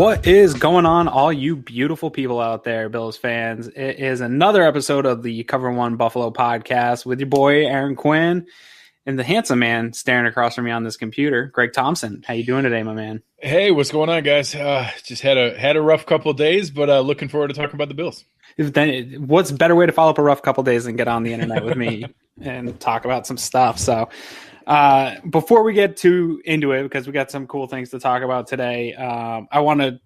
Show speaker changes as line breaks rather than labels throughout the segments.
What is going on, all you beautiful people out there, Bills fans? It is another episode of the Cover One Buffalo podcast with your boy Aaron Quinn and the handsome man staring across from me on this computer, Greg Thompson. How you doing today, my man?
Hey, what's going on, guys? Just had a rough couple of days, but looking forward to talking about the Bills.
Then, what's a better way to follow up a rough couple of days than get on the internet with me and talk about some stuff? So before we get into it, because we got some cool things to talk about today, I want to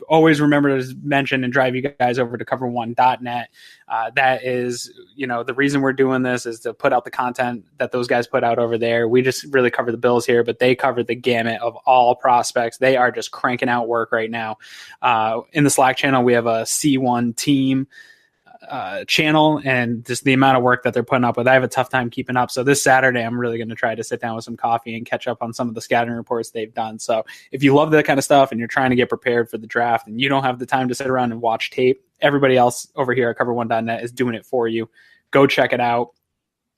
always remember to mention and drive you guys over to cover1.net. That is, the reason we're doing this is to put out the content that those guys put out over there. We just really cover the Bills here, but they cover the gamut of all prospects. They are just cranking out work right now. In the Slack channel, we have a C1 team channel, and just the amount of work that they're putting up with, I have a tough time keeping up. So this Saturday, I'm really going to try to sit down with some coffee and catch up on some of the scouting reports they've done. So if you love that kind of stuff and you're trying to get prepared for the draft and you don't have the time to sit around and watch tape, everybody else over here at cover1.net is doing it for you. Go check it out.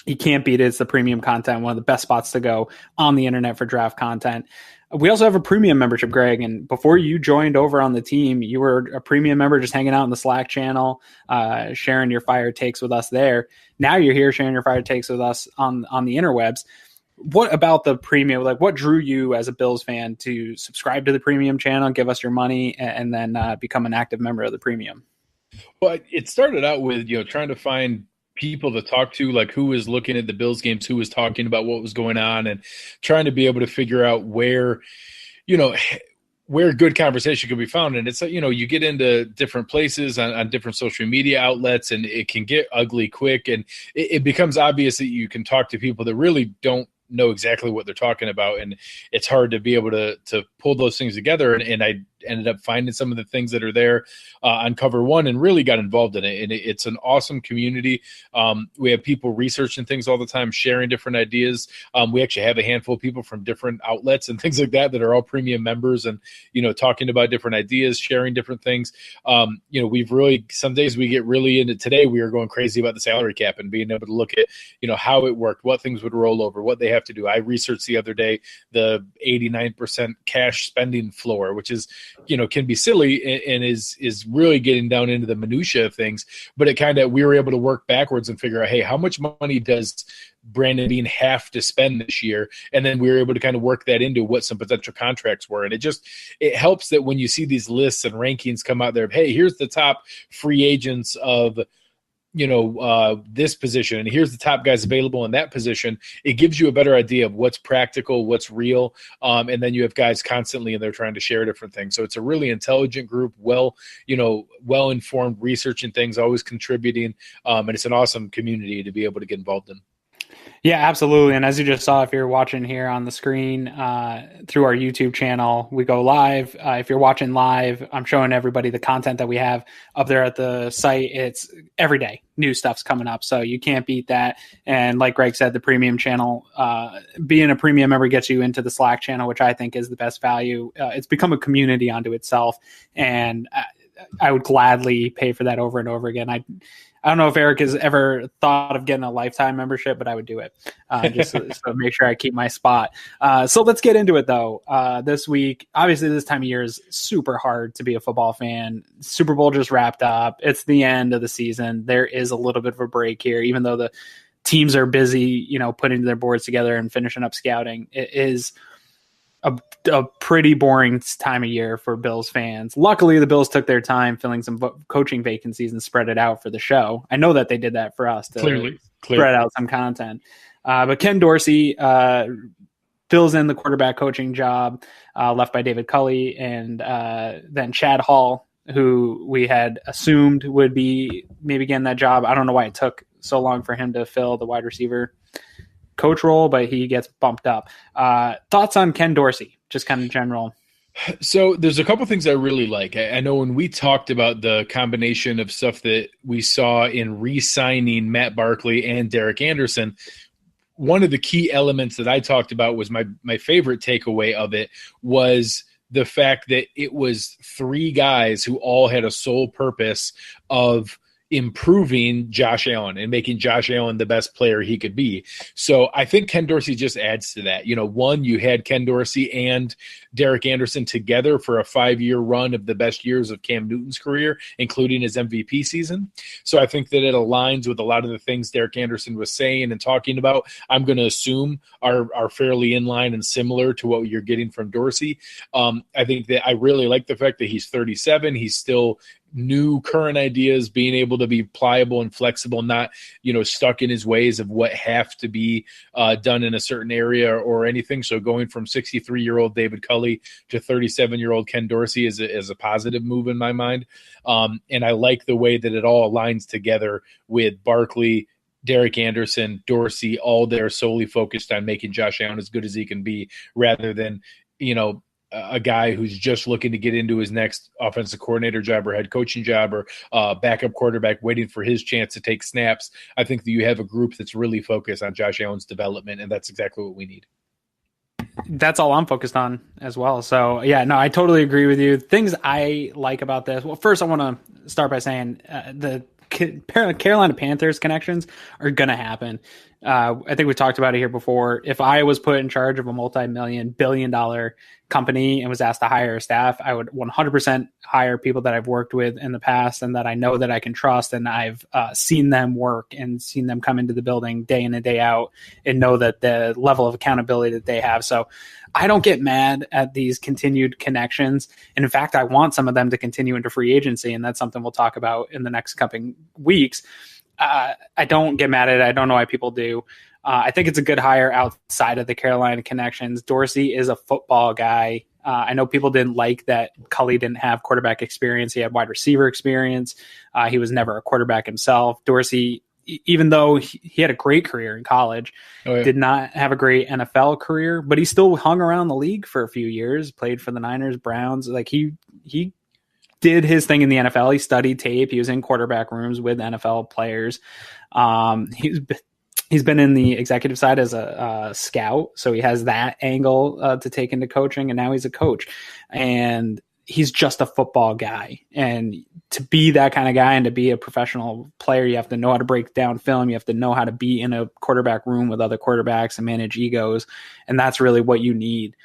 You can't beat it. It's the premium content, one of the best spots to go on the internet for draft content. We also have a premium membership, Greg, and before you joined over on the team, you were a premium member just hanging out in the Slack channel, sharing your fire takes with us there. Now you're here sharing your fire takes with us on the interwebs. What about the premium? Like, what drew you as a Bills fan to subscribe to the premium channel, give us your money, and then become an active member of the premium?
Well, it started out with, trying to find people to talk to, like who was looking at the Bills games, who was talking about what was going on, and trying to be able to figure out where good conversation could be found. And it's, you get into different places on different social media outlets, and it can get ugly quick. And it becomes obvious that you can talk to people that really don't know exactly what they're talking about. And it's hard to be able to pull those things together. And I ended up finding some of the things that are there on Cover One and really got involved in it. And it's an awesome community. We have people researching things all the time, sharing different ideas. We actually have a handful of people from different outlets and things like that are all premium members and, talking about different ideas, sharing different things. We've really, some days we get really into, today we are going crazy about the salary cap and being able to look at, how it worked, what things would roll over, what they have to do. I researched the other day the 89% cash spending floor, which is, can be silly and is really getting down into the minutia of things. But we were able to work backwards and figure out, hey, how much money does Brandon Beane have to spend this year? And then we were able to kind of work that into what some potential contracts were. And it helps that when you see these lists and rankings come out there, hey, here's the top free agents of this position, and here's the top guys available in that position. It gives you a better idea of what's practical, what's real. And then you have guys constantly in there trying to share different things. So it's a really intelligent group, well-informed, researching things, always contributing. And it's an awesome community to be able to get involved in.
Yeah, absolutely. And as you just saw, if you're watching here on the screen through our YouTube channel, we go live. If you're watching live, I'm showing everybody the content that we have up there at the site. It's every day. New stuff's coming up, so you can't beat that. And like Greg said, the premium channel, being a premium member gets you into the Slack channel, which I think is the best value. It's become a community unto itself, and I would gladly pay for that over and over again. I don't know if Eric has ever thought of getting a lifetime membership, but I would do it just so make sure I keep my spot. So let's get into it, though. This week, obviously this time of year is super hard to be a football fan. Super Bowl just wrapped up. It's the end of the season. There is a little bit of a break here, even though the teams are busy, putting their boards together and finishing up scouting. It is a pretty boring time of year for Bills fans. Luckily, the Bills took their time filling some coaching vacancies and spread it out for the show. I know that they did that for us to spread out some content. But Ken Dorsey fills in the quarterback coaching job left by David Culley, and then Chad Hall, who we had assumed would be maybe getting that job. I don't know why it took so long for him to fill the wide receiver coach role, but he gets bumped up. Thoughts on Ken Dorsey, just kind of general?
So there's a couple things I really like. I know when we talked about the combination of stuff that we saw in re-signing Matt Barkley and Derek Anderson, one of the key elements that I talked about was my favorite takeaway of it was the fact that it was three guys who all had a sole purpose of improving Josh Allen and making Josh Allen the best player he could be. So I think Ken Dorsey just adds to that. One, you had Ken Dorsey and Derek Anderson together for a 5-year run of the best years of Cam Newton's career, including his MVP season. So I think that it aligns with a lot of the things Derek Anderson was saying and talking about. I'm going to assume are fairly in line and similar to what you're getting from Dorsey. I think that I really like the fact that he's 37. He's still new, current ideas, being able to be pliable and flexible, not stuck in his ways of what have to be done in a certain area or anything. So going from 63-year-old David Culley to 37-year-old Ken Dorsey is a positive move in my mind. And I like the way that it all aligns together with Barkley, Derek Anderson, Dorsey, all there solely focused on making Josh Allen as good as he can be, rather than a guy who's just looking to get into his next offensive coordinator job or head coaching job or backup quarterback waiting for his chance to take snaps. I think that you have a group that's really focused on Josh Allen's development, and that's exactly what we need.
That's all I'm focused on as well. So, yeah, no, I totally agree with you. Things I like about this. Well, first I want to start by saying the Carolina Panthers connections are going to happen. I think we talked about it here before. If I was put in charge of a multi-billion-dollar company and was asked to hire a staff, I would 100% hire people that I've worked with in the past and that I know that I can trust, and I've seen them work and seen them come into the building day in and day out and know that the level of accountability that they have. So I don't get mad at these continued connections. And in fact, I want some of them to continue into free agency, and that's something we'll talk about in the next coming weeks. I don't get mad at it. I don't know why people do. I think it's a good hire outside of the Carolina connections. Dorsey is a football guy. I know people didn't like that Culley didn't have quarterback experience. He had wide receiver experience. He was never a quarterback himself. Dorsey, even though he had a great career in college, did not have a great NFL career, but he still hung around the league for a few years, played for the Niners, Browns. Like he did his thing in the NFL. He studied tape. He was in quarterback rooms with NFL players. He's been in the executive side as a scout, so he has that angle to take into coaching, and now he's a coach. And he's just a football guy. And to be that kind of guy and to be a professional player, you have to know how to break down film. You have to know how to be in a quarterback room with other quarterbacks and manage egos. And that's really what you need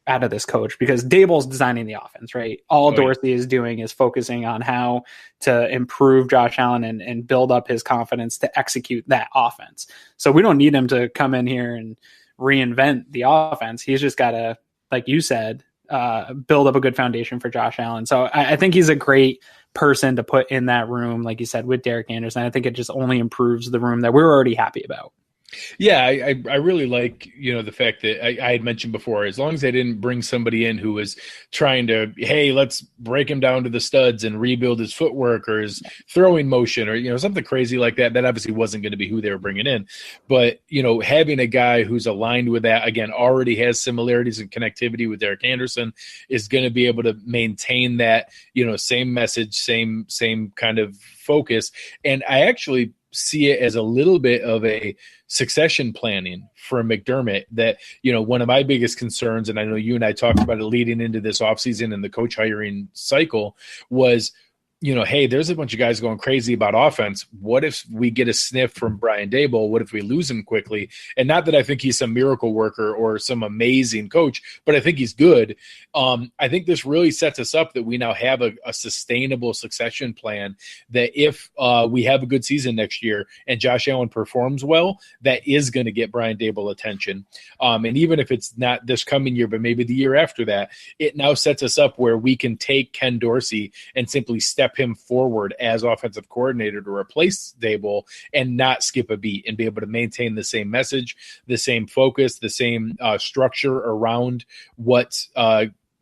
out of this coach, because Daboll's designing the offense, right? All Dorsey is doing is focusing on how to improve Josh Allen and build up his confidence to execute that offense. So we don't need him to come in here and reinvent the offense. He's just got to, like you said, build up a good foundation for Josh Allen. So I think he's a great person to put in that room, like you said, with Derek Anderson. I think it just only improves the room that we're already happy about.
Yeah, I really like, the fact that I had mentioned before, as long as they didn't bring somebody in who was trying to, hey, let's break him down to the studs and rebuild his footwork or his throwing motion or, something crazy like that. That obviously wasn't going to be who they were bringing in. But, having a guy who's aligned with that, again, already has similarities and connectivity with Derek Anderson, is going to be able to maintain that, same message, same kind of focus. And I actually see it as a little bit of a succession planning for McDermott that, one of my biggest concerns, and I know you and I talked about it leading into this offseason and the coach hiring cycle, was, hey, there's a bunch of guys going crazy about offense. What if we get a sniff from Brian Daboll? What if we lose him quickly? And not that I think he's some miracle worker or some amazing coach, but I think he's good. I think this really sets us up that we now have a sustainable succession plan that if we have a good season next year and Josh Allen performs well, that is going to get Brian Daboll attention. And even if it's not this coming year, but maybe the year after that, it now sets us up where we can take Ken Dorsey and simply step him forward as offensive coordinator to replace Daboll and not skip a beat and be able to maintain the same message, the same focus, the same structure around what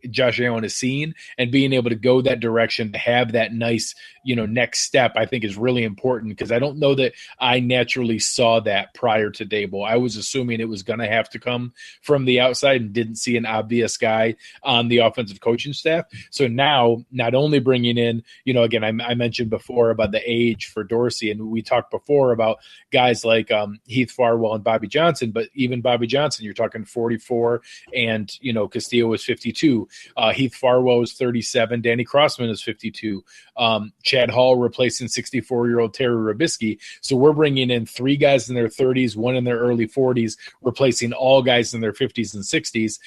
Josh Allen is seeing, and being able to go that direction to have that nice, next step, I think is really important, because I don't know that I naturally saw that prior to Daboll. I was assuming it was going to have to come from the outside and didn't see an obvious guy on the offensive coaching staff. So now, not only bringing in, again, I mentioned before about the age for Dorsey, and we talked before about guys like Heath Farwell and Bobby Johnson, but even Bobby Johnson, you're talking 44, and, Castillo was 52. Heath Farwell is 37. Danny Crossman is 52. Chad Hall replacing 64-year-old Terry Robisky. So we're bringing in 3 guys in their 30s, 1 in their early 40s, replacing all guys in their 50s and 60s.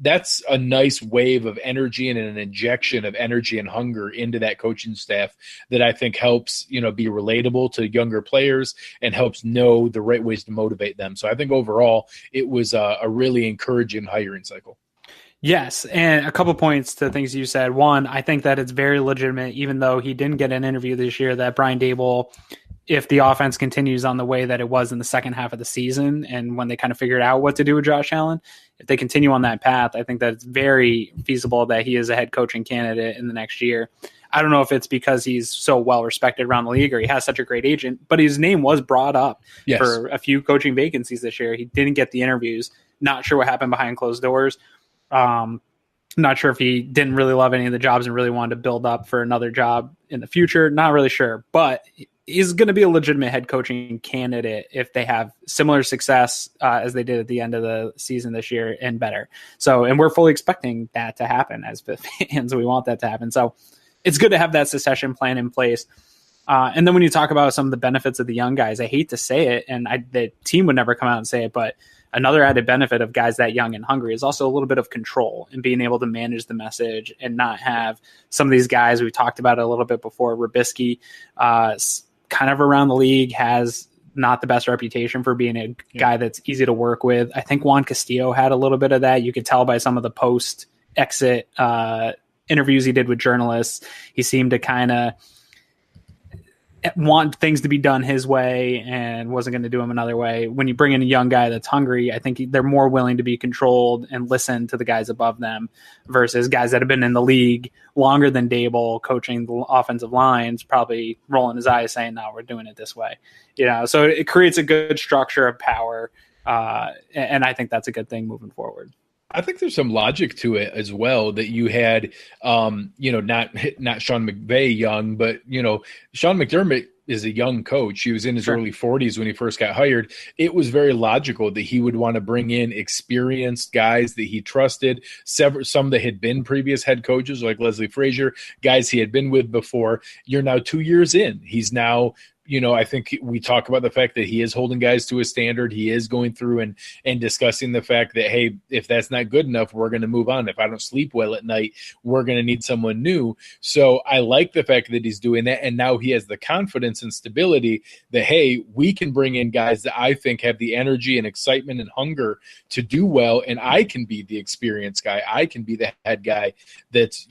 That's a nice wave of energy and an injection of energy and hunger into that coaching staff that I think helps, be relatable to younger players and helps know the right ways to motivate them. So I think overall it was a really encouraging hiring cycle.
Yes, and a couple points to things you said. One, I think that it's very legitimate, even though he didn't get an interview this year, that Brian Daboll, if the offense continues on the way that it was in the second half of the season and when they kind of figured out what to do with Josh Allen, if they continue on that path, I think that it's very feasible that he is a head coaching candidate in the next year. I don't know if it's because he's so well respected around the league or he has such a great agent, but his name was brought up for a few coaching vacancies this year. He didn't get the interviews. Not sure what happened behind closed doors. Not sure if he didn't really love any of the jobs and really wanted to build up for another job in the future. Not really sure, but he's going to be a legitimate head coaching candidate if they have similar success as they did at the end of the season this year and better. So, and we're fully expecting that to happen as fans. We want that to happen. So it's good to have that succession plan in place. And then when you talk about some of the benefits of the young guys, I hate to say it, and the team would never come out and say it, but another added benefit of guys that young and hungry is also a little bit of control and being able to manage the message and not have some of these guys, we talked about it a little bit before, Robisky, kind of around the league has not the best reputation for being a guy that's easy to work with. I think Juan Castillo had a little bit of that. You could tell by some of the post-exit interviews he did with journalists. He seemed to kind of want things to be done his way and wasn't going to do them another way. When you bring in a young guy that's hungry, I think they're more willing to be controlled and listen to the guys above them versus guys that have been in the league longer than Daboll coaching the offensive lines, probably rolling his eyes saying, no, we're doing it this way. So it creates a good structure of power. And I think that's a good thing moving forward.
I think there's some logic to it as well that you had, not Sean McVay young, but, Sean McDermott is a young coach. He was in his early 40s when he first got hired. It was very logical that he would want to bring in experienced guys that he trusted, some that had been previous head coaches like Leslie Frazier, guys he had been with before. You're now 2 years in. He's now I think we talk about the fact that he is holding guys to a standard. He is going through and discussing the fact that, hey, if that's not good enough, we're going to move on. If I don't sleep well at night, we're going to need someone new. So I like the fact that he's doing that. And now he has the confidence and stability that, hey, we can bring in guys that I think have the energy and excitement and hunger to do well. And I can be the experienced guy. I can be the head guy that's,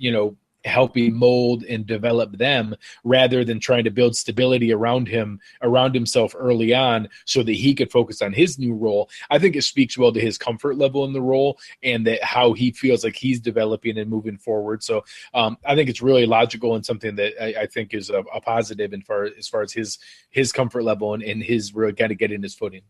helping mold and develop them rather than trying to build stability around himself early on so that he could focus on his new role. I think it speaks well to his comfort level in the role and that how he feels like he's developing and moving forward. So I think it's really logical and something that I think is a positive as far as his comfort level and his really kind of getting his footing.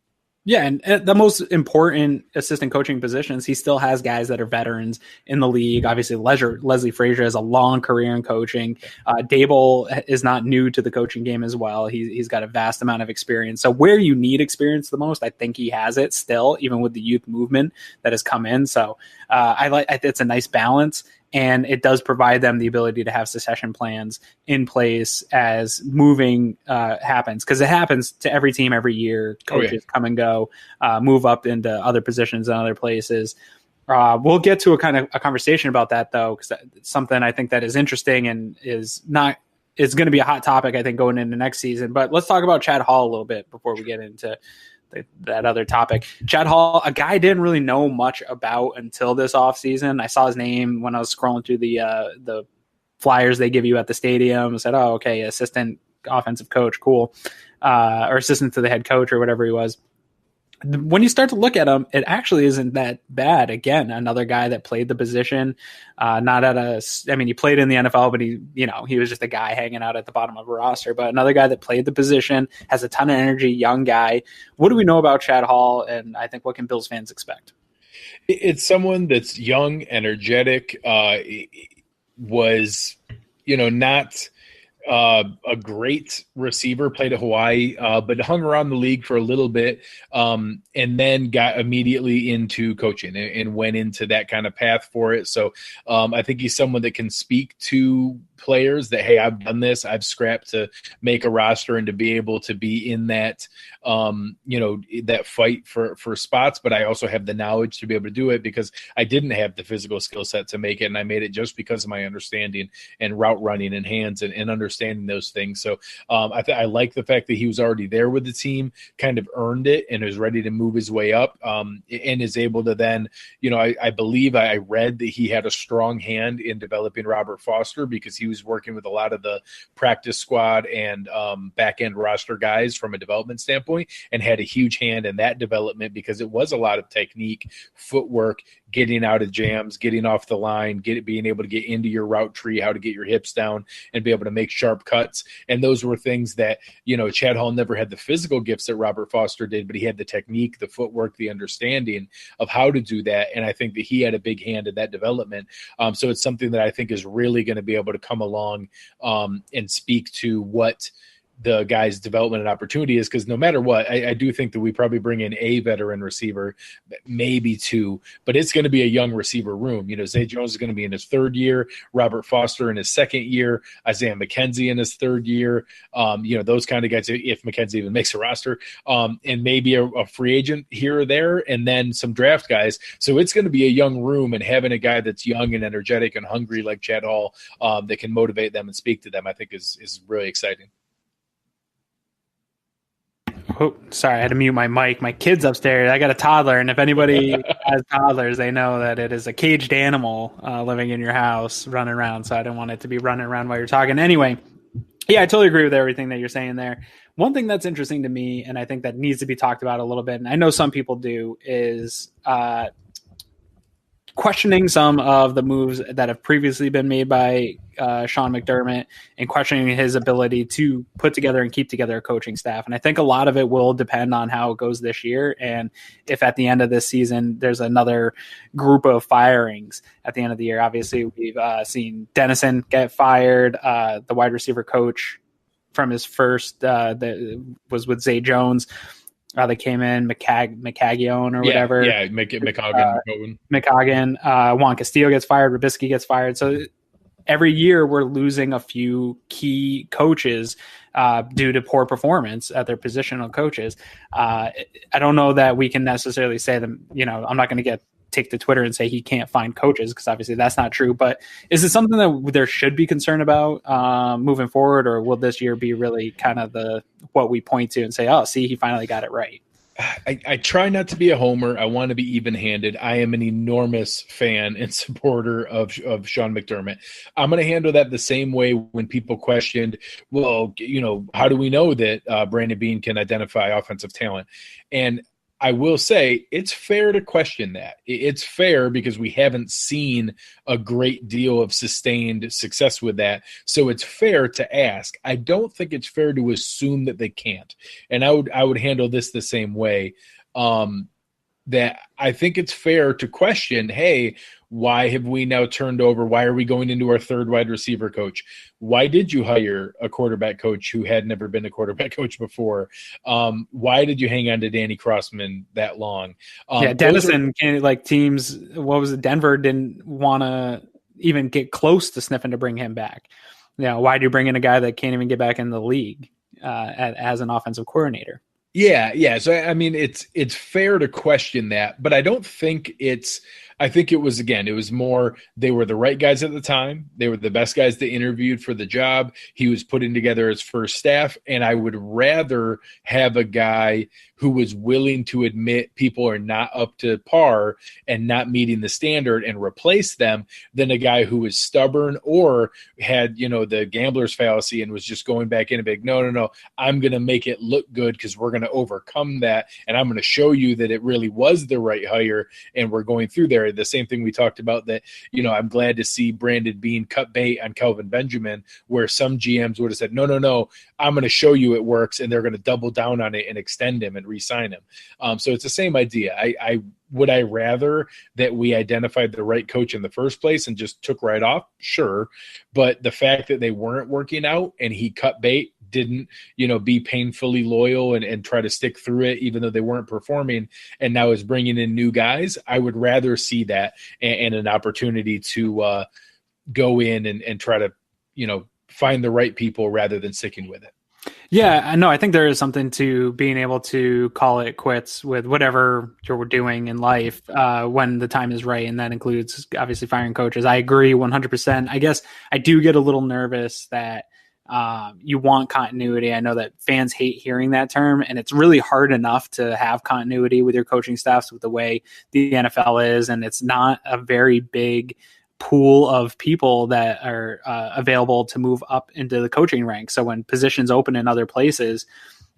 Yeah, and at the most important assistant coaching positions, he still has guys that are veterans in the league. Obviously, Leslie Frazier has a long career in coaching. Daboll is not new to the coaching game as well. He's got a vast amount of experience. So where you need experience the most, I think he has it still, even with the youth movement that has come in. So it's a nice balance. And it does provide them the ability to have succession plans in place as moving happens. Because it happens to every team every year. Coaches come and go, move up into other positions in other places. We'll get to a conversation about that, though, because it's something I think that is interesting and is going to be a hot topic, I think, going into next season. But let's talk about Chad Hall a little bit before we get into that other topic. Chad Hall, a guy I didn't really know much about until this offseason. I saw his name when I was scrolling through the flyers they give you at the stadium. I said, oh, okay, assistant offensive coach, cool. Or assistant to the head coach or whatever he was. When you start to look at him, it actually isn't that bad. Again, another guy that played the position, he played in the NFL, but he was just a guy hanging out at the bottom of a roster. But another guy that played the position, has a ton of energy, young guy. What do we know about Chad Hall? And I think what can Bills fans expect?
It's someone that's young, energetic, was, not a great receiver, played at Hawaii, but hung around the league for a little bit, and then got immediately into coaching and went into that kind of path for it. So I think he's someone that can speak to players that, hey, I've done this, I've scrapped to make a roster and to be able to be in that, that fight for spots, but I also have the knowledge to be able to do it because I didn't have the physical skill set to make it, and I made it just because of my understanding and route running and hands and understanding those things. So I like the fact that he was already there with the team, kind of earned it, and is ready to move his way up, and is able to then, I believe I read that he had a strong hand in developing Robert Foster because he was working with a lot of the practice squad and back end roster guys from a development standpoint, and had a huge hand in that development because it was a lot of technique, footwork, getting out of jams, getting off the line, being able to get into your route tree, how to get your hips down and be able to make sharp cuts. And those were things that, Chad Hall never had the physical gifts that Robert Foster did, but he had the technique, the footwork, the understanding of how to do that. And I think that he had a big hand in that development. So it's something that I think is really going to be able to come along and speak to what the guy's development and opportunity is, because no matter what, I do think that we probably bring in a veteran receiver, maybe two, but it's going to be a young receiver room. Zay Jones is going to be in his third year, Robert Foster in his second year, Isaiah McKenzie in his third year, those kind of guys, if McKenzie even makes a roster, and maybe a free agent here or there, and then some draft guys. So it's going to be a young room, and having a guy that's young and energetic and hungry like Chad Hall that can motivate them and speak to them, I think is really exciting.
Oh, sorry, I had to mute my mic. My kid's upstairs. I got a toddler, and if anybody has toddlers, they know that it is a caged animal living in your house, running around. So I don't want it to be running around while you're talking. Anyway, yeah, I totally agree with everything that you're saying there. One thing that's interesting to me, and I think that needs to be talked about a little bit, and I know some people do, is questioning some of the moves that have previously been made by Sean McDermott and questioning his ability to put together and keep together a coaching staff. And I think a lot of it will depend on how it goes this year. And if at the end of this season, there's another group of firings at the end of the year. Obviously, we've seen Dennison get fired, the wide receiver coach from his first that was with Zay Jones. They came in McCagione or whatever.
Yeah, McCaughan.
Juan Castillo gets fired. Rubisky gets fired. So every year we're losing a few key coaches due to poor performance at their positional coaches. I don't know that we can necessarily say them. I'm not going to take to Twitter and say he can't find coaches, because obviously that's not true. But is it something that there should be concern about moving forward, or will this year be really kind of what we point to and say, oh, see, he finally got it right?
I try not to be a homer. I want to be even-handed. I am an enormous fan and supporter of Sean McDermott. I'm going to handle that the same way when people questioned, well, how do we know that Brandon Beane can identify offensive talent? And I will say it's fair to question that. It's fair because we haven't seen a great deal of sustained success with that. So it's fair to ask. I don't think it's fair to assume that they can't. And I would handle this the same way. That I think it's fair to question, hey, why have we now turned over? Why are we going into our third wide receiver coach? Why did you hire a quarterback coach who had never been a quarterback coach before? Why did you hang on to Danny Crossman that long?
Dennison, teams, what was it? Denver didn't want to even get close to sniffing to bring him back. Why do you bring in a guy that can't even get back in the league as an offensive coordinator?
Yeah. So, I mean, it's fair to question that, but I don't think I think it was more they were the right guys at the time. They were the best guys that interviewed for the job. He was putting together his first staff, and I would rather have a guy who was willing to admit people are not up to par and not meeting the standard and replace them than a guy who was stubborn or had, the gambler's fallacy and was just going back in and being, no, I'm going to make it look good because we're going to overcome that, and I'm going to show you that it really was the right hire, and we're going through there. The same thing we talked about that, I'm glad to see Brandon Beane cut bait on Kelvin Benjamin, where some GMs would have said, no, I'm going to show you it works, and they're going to double down on it and extend him and re-sign him. So it's the same idea. I Would I rather that we identified the right coach in the first place and just took right off? Sure. But the fact that they weren't working out and he cut bait, didn't, be painfully loyal and try to stick through it, even though they weren't performing, and now is bringing in new guys, I would rather see that and an opportunity to go in and try to, find the right people rather than sticking with it.
Yeah, I know. I think there is something to being able to call it quits with whatever you're doing in life when the time is right. And that includes obviously firing coaches. I agree 100%. I guess I do get a little nervous that you want continuity. I know that fans hate hearing that term, and it's really hard enough to have continuity with your coaching staffs with the way the NFL is. And it's not a very big pool of people that are available to move up into the coaching ranks. So when positions open in other places,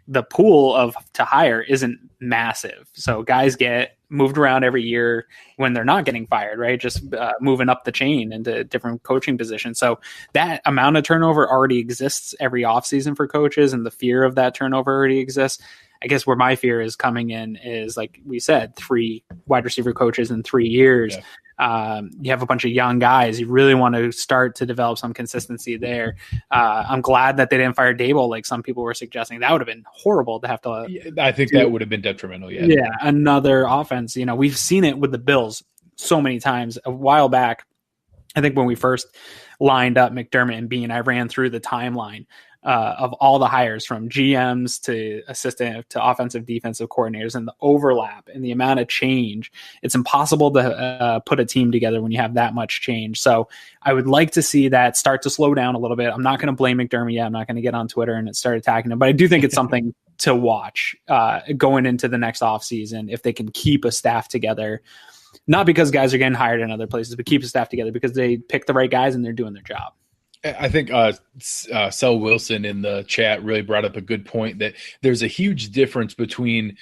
the pool to hire isn't massive. So guys get moved around every year when they're not getting fired, right? Just moving up the chain into different coaching positions. So that amount of turnover already exists every offseason for coaches, and the fear of that turnover already exists. I guess where my fear is coming in is, like we said, 3 wide receiver coaches in 3 years. Yeah. You have a bunch of young guys. You really want to start to develop some consistency there. I'm glad that they didn't fire Dable like some people were suggesting. That would have been horrible to have to.
I think that would have been detrimental. Yeah.
Yeah. Another offense. We've seen it with the Bills so many times. A while back, I think when we first lined up McDermott and Bean, I ran through the timeline of all the hires from GMs to assistant to offensive defensive coordinators, and the overlap and the amount of change. It's impossible to put a team together when you have that much change. So I would like to see that start to slow down a little bit. I'm not going to blame McDermott yet. I'm not going to get on Twitter and start attacking him, but I do think it's something to watch going into the next offseason if they can keep a staff together. Not because guys are getting hired in other places, but keep a staff together because they pick the right guys and they're doing their job.
I think Sel Wilson in the chat really brought up a good point that there's a huge difference between,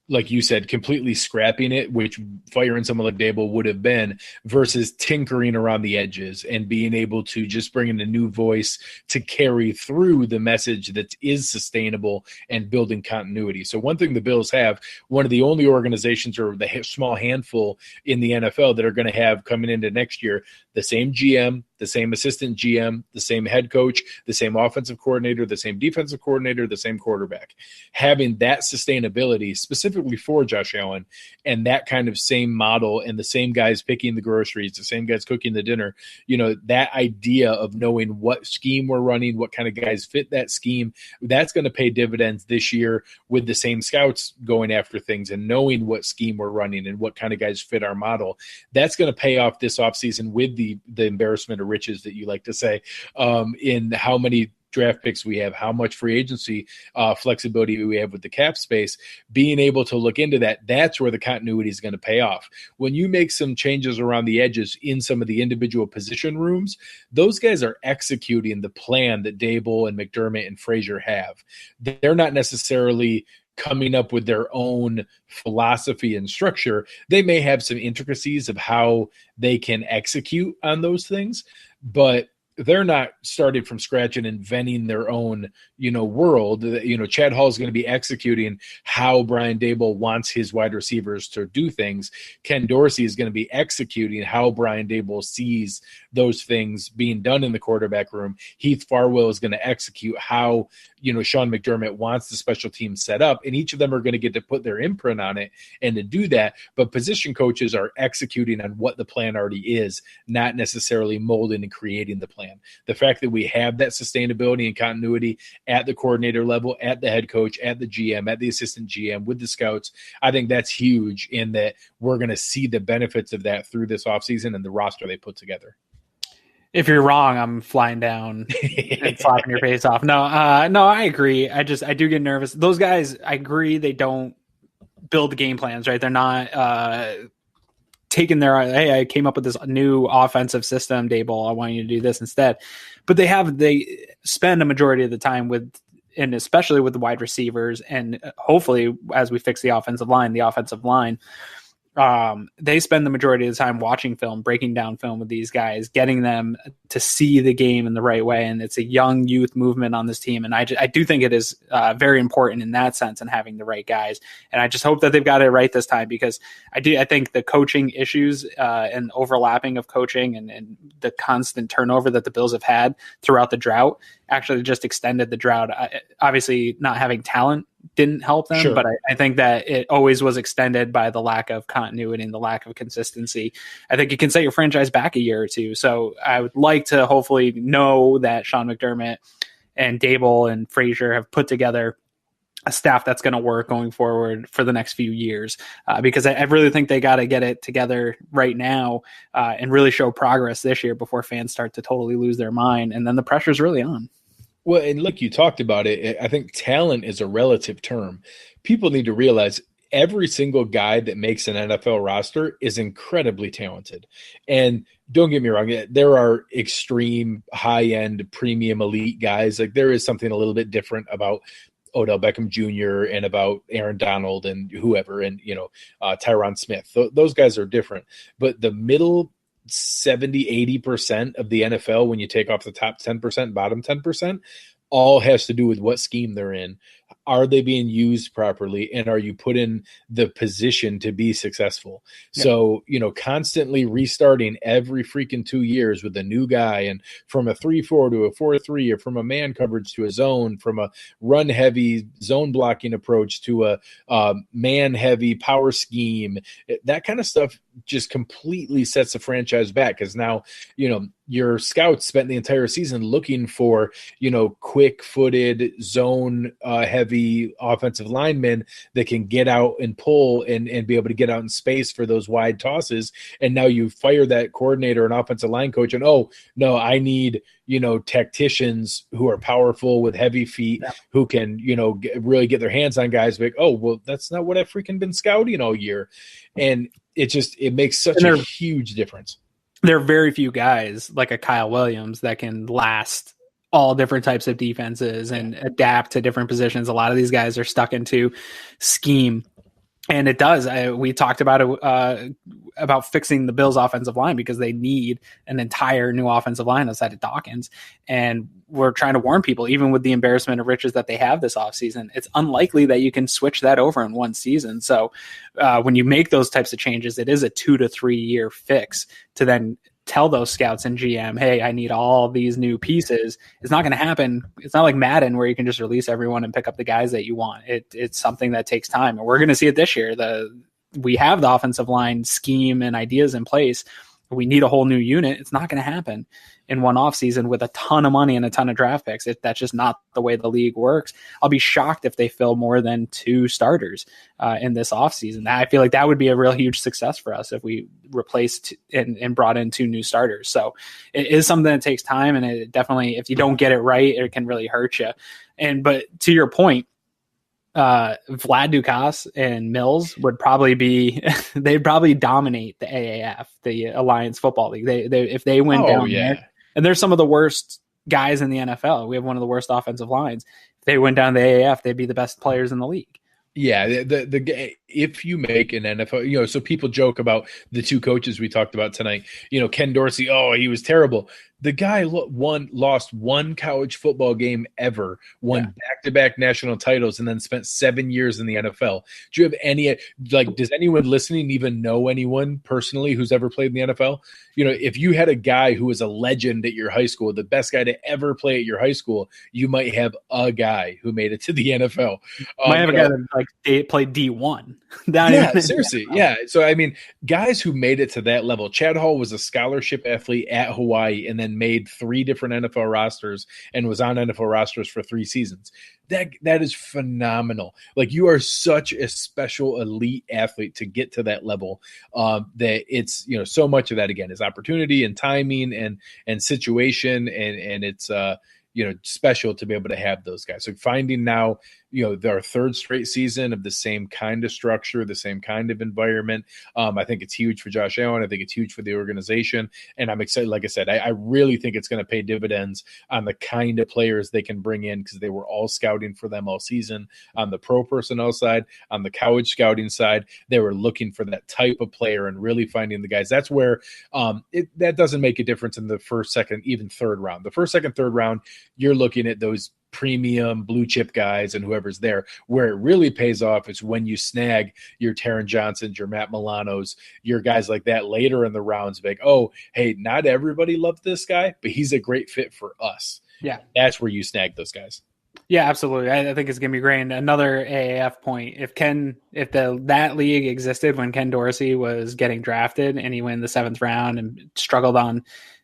like you said, completely scrapping it, which firing someone like Dable would have been, versus tinkering around the edges and being able to just bring in a new voice to carry through the message that is sustainable and building continuity. So one thing the Bills have, one of the only organizations or the small handful in the NFL that are going to have coming into next year, the same GM, the same assistant GM, the same head coach, the same offensive coordinator, the same defensive coordinator, the same quarterback. Having that sustainability specifically for Josh Allen and that kind of same model and the same guys picking the groceries, the same guys cooking the dinner, that idea of knowing what scheme we're running, what kind of guys fit that scheme, that's going to pay dividends this year with the same scouts going after things and knowing what scheme we're running and what kind of guys fit our model. That's going to pay off this offseason with the embarrassment of riches that you like to say, in how many draft picks we have, how much free agency flexibility we have with the cap space. Being able to look into that, that's where the continuity is going to pay off. When you make some changes around the edges in some of the individual position rooms, those guys are executing the plan that Dable and McDermott and Frazier have. They're not necessarily coming up with their own philosophy and structure. They may have some intricacies of how they can execute on those things, but they're not starting from scratch and inventing their own, world. Chad Hall is going to be executing how Brian Dable wants his wide receivers to do things. Ken Dorsey is going to be executing how Brian Dable sees those things being done in the quarterback room. Heath Farwell is going to execute how, Sean McDermott wants the special team set up, and each of them are going to get to put their imprint on it and to do that. But position coaches are executing on what the plan already is, not necessarily molding and creating the plan. The fact that we have that sustainability and continuity at the coordinator level, at the head coach, at the GM, at the assistant GM, with the scouts, I think that's huge in that we're going to see the benefits of that through this offseason and the roster they put together.
If you're wrong, I'm flying down and slapping your face off. No, I agree. I do get nervous. Those guys, I agree, they don't build game plans, right? They're not taking hey, I came up with this new offensive system, Dable, I want you to do this instead. But they spend a majority of the time and especially with the wide receivers, and hopefully as we fix the offensive line they spend the majority of the time watching film, breaking down film with these guys, getting them to see the game in the right way. And it's a young youth movement on this team. And I do think it is very important in that sense and having the right guys. And I just hope that they've got it right this time, because I think the coaching issues and overlapping of coaching and the constant turnover that the Bills have had throughout the drought actually just extended the drought. Obviously, not having talent didn't help them,
Sure.
but I think that it always was extended by the lack of continuity and the lack of consistency. I think it can set your franchise back a year or two. So I would like to hopefully know that Sean McDermott and Dable and Frazier have put together a staff that's going to work going forward for the next few years, because I really think they got to get it together right now and really show progress this year before fans start to totally lose their mind. And then the pressure's really on.
Well, and look, you talked about it. I think talent is a relative term. People need to realize every single guy that makes an NFL roster is incredibly talented. And don't get me wrong, there are extreme high-end premium elite guys. Like, there is something a little bit different about Odell Beckham Jr. and about Aaron Donald and whoever, and, Tyron Smith. Those guys are different. But the middle 70-80% of the NFL, when you take off the top 10%, bottom 10%, all has to do with what scheme they're in. Are they being used properly? And are you put in the position to be successful? Yeah. So, constantly restarting every freaking 2 years with a new guy, and from a 3-4 to a 4-3, or from a man coverage to a zone, from a run heavy zone blocking approach to a man heavy power scheme, that kind of stuff just completely sets the franchise back. Because now, your scouts spent the entire season looking for, quick footed zone heavy offensive linemen that can get out and pull and be able to get out in space for those wide tosses. And now you fire that coordinator and offensive line coach, and, oh no, I need, tacticians who are powerful with heavy feet, who can, really get their hands on guys. Like, oh, well, that's not what I've freaking been scouting all year. And it makes such a huge difference.
There are very few guys like a Kyle Williams that can last all different types of defenses and adapt to different positions. A lot of these guys are stuck into scheme. And it does. We talked about it, about fixing the Bills' offensive line, because they need an entire new offensive line outside of Dawkins. And we're trying to warn people, even with the embarrassment of riches that they have this offseason, it's unlikely that you can switch that over in one season. So when you make those types of changes, it is a 2 to 3 year fix to then tell those scouts and GM, hey, I need all these new pieces. It's not going to happen. It's not like Madden where you can just release everyone and pick up the guys that you want. It's something that takes time. And we're going to see it this year. We have the offensive line scheme and ideas in place. We need a whole new unit. It's not going to happen in one offseason with a ton of money and a ton of draft picks. That's just not the way the league works. I'll be shocked if they fill more than 2 starters in this offseason. I feel like that would be a real huge success for us if we replaced and brought in 2 new starters. So it is something that takes time, and it definitely, if you don't get it right, it can really hurt you. But to your point, Vlad Dukas and Mills would probably they'd probably dominate the AAF, the Alliance Football League. They if they went down there, and they're some of the worst guys in the NFL. We have one of the worst offensive lines. If they went down the AAF, they'd be the best players in the league.
Yeah, if you make an NFL, so people joke about the 2 coaches we talked about tonight. Ken Dorsey, oh, he was terrible. The guy lost 1 college football game ever, won back-to-back national titles, and then spent 7 years in the NFL. Do you have any, does anyone listening even know anyone personally who's ever played in the NFL? If you had a guy who was a legend at your high school, the best guy to ever play at your high school, you might have a guy who made it to the NFL.
Might have a guy that played D1.
Yeah, seriously. Yeah. So, I mean, guys who made it to that level. Chad Hall was a scholarship athlete at Hawaii and then made 3 different NFL rosters and was on NFL rosters for 3 seasons. That is phenomenal. You are such a special elite athlete to get to that level, that it's, so much of that, again, is opportunity and timing and situation. And it's, special to be able to have those guys. So finding now, their third straight season of the same kind of structure, the same kind of environment. I think it's huge for Josh Allen. I think it's huge for the organization. And I'm excited. Like I said, I really think it's going to pay dividends on the kind of players they can bring in, because they were all scouting for them all season on the pro personnel side, on the college scouting side. They were looking for that type of player and really finding the guys. That's where that doesn't make a difference in the first, second, even third round. The first, second, third round, you're looking at those premium blue chip guys and whoever's there. Where it really pays off is when you snag your Taron Johnsons, your Matt Milanos, your guys like that later in the rounds. Like, oh, hey, not everybody loved this guy, but he's a great fit for us.
Yeah,
that's where you snag those guys.
Yeah, absolutely. I think it's gonna be great. And another AAF point: if that league existed when Ken Dorsey was getting drafted and he went in the 7th round and struggled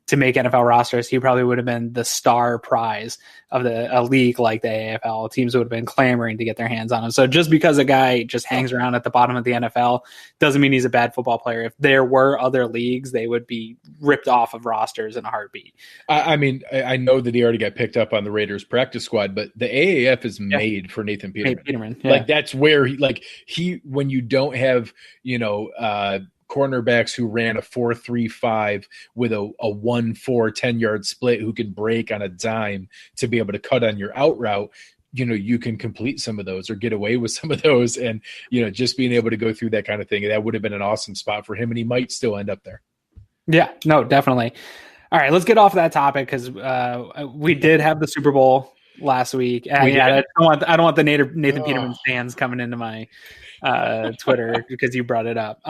to make NFL rosters, he probably would have been the star prize of a league like the AFL. Teams would have been clamoring to get their hands on him. So just because a guy just hangs around at the bottom of the NFL doesn't mean he's a bad football player. If there were other leagues, they would be ripped off of rosters in a heartbeat.
I mean, I know that he already got picked up on the Raiders practice squad, but the AAF is made for Nathan Peterman.
Yeah.
Like, that's where he when you don't have, cornerbacks who ran a 4.35 with a 1-4 10-yard split who could break on a dime to be able to cut on your out route, you can complete some of those or get away with some of those. And, just being able to go through that kind of thing, that would have been an awesome spot for him, and he might still end up there. Yeah,
no, definitely. All right, let's get off that topic, because we did have the Super Bowl last week. And I don't want the Nathan Peterman fans coming into my Twitter because you brought it up.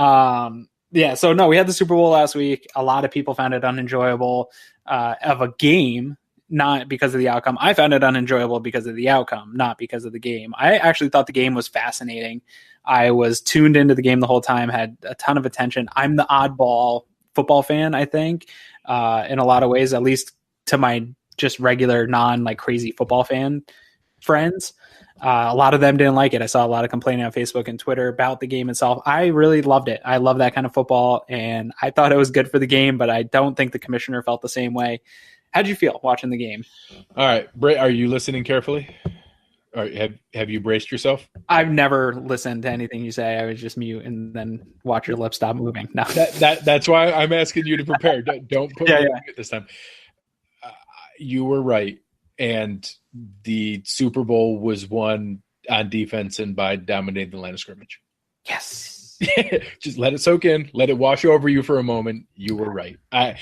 So no, we had the Super Bowl last week. A lot of people found it unenjoyable of a game, not because of the outcome. I found it unenjoyable because of the outcome, not because of the game. I actually thought the game was fascinating. I was tuned into the game the whole time, had a ton of attention. I'm the oddball football fan, I think, in a lot of ways, at least to my just regular crazy football fan friends. A lot of them didn't like it. I saw a lot of complaining on Facebook and Twitter about the game itself. I really loved it. I love that kind of football, and I thought it was good for the game, but I don't think the commissioner felt the same way. How'd you feel watching the game?
All right. Bray, are you listening carefully? All right, have you braced yourself?
I've never listened to anything you say. I would just mute and then watch your lips stop moving. No.
That's why I'm asking you to prepare. Don't put me mute this time. You were right. And the Super Bowl was won on defense and by dominating the line of scrimmage.
Yes.
Just let it soak in. Let it wash over you for a moment. You were right. I